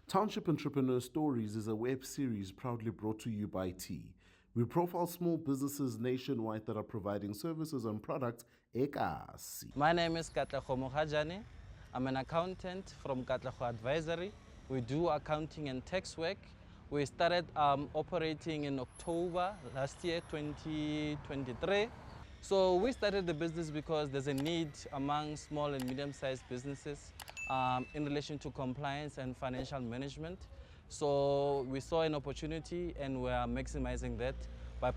Township Entrepreneurs Stories is a web series proudly brought to you by T. We profile small businesses nationwide that are providing services and products ekasi. My name is Katlego Mohajane. I'm an accountant from Katlego Advisory. We do accounting and tax work. We started operating in October last year, 2023. So we started the business because there's a need among small and medium-sized businesses in relation to compliance and financial management. So we saw an opportunity and we are maximizing that by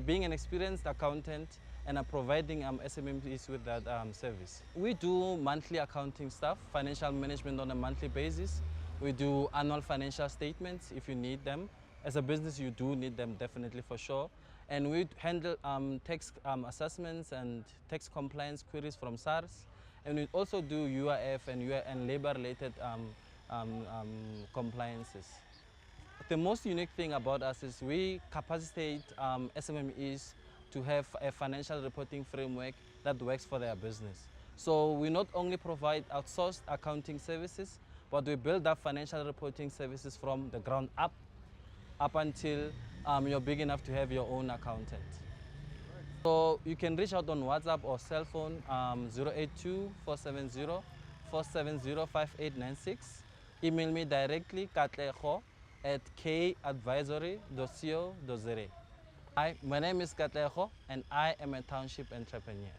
being an experienced accountant and providing SMEs with that service. We do monthly accounting stuff, financial management on a monthly basis. We do annual financial statements if you need them. As a business, you do need them definitely for sure. And we handle tax assessments and tax compliance queries from SARS. And we also do UIF and labor-related compliances. The most unique thing about us is we capacitate SMEs to have a financial reporting framework that works for their business. So we not only provide outsourced accounting services, but we build up financial reporting services from the ground up until you're big enough to have your own accountant. So you can reach out on WhatsApp or cell phone 082-470-470-5896. Email me directly katlego@kadvisory.co.za. Hi, my name is Katlego and I am a township entrepreneur.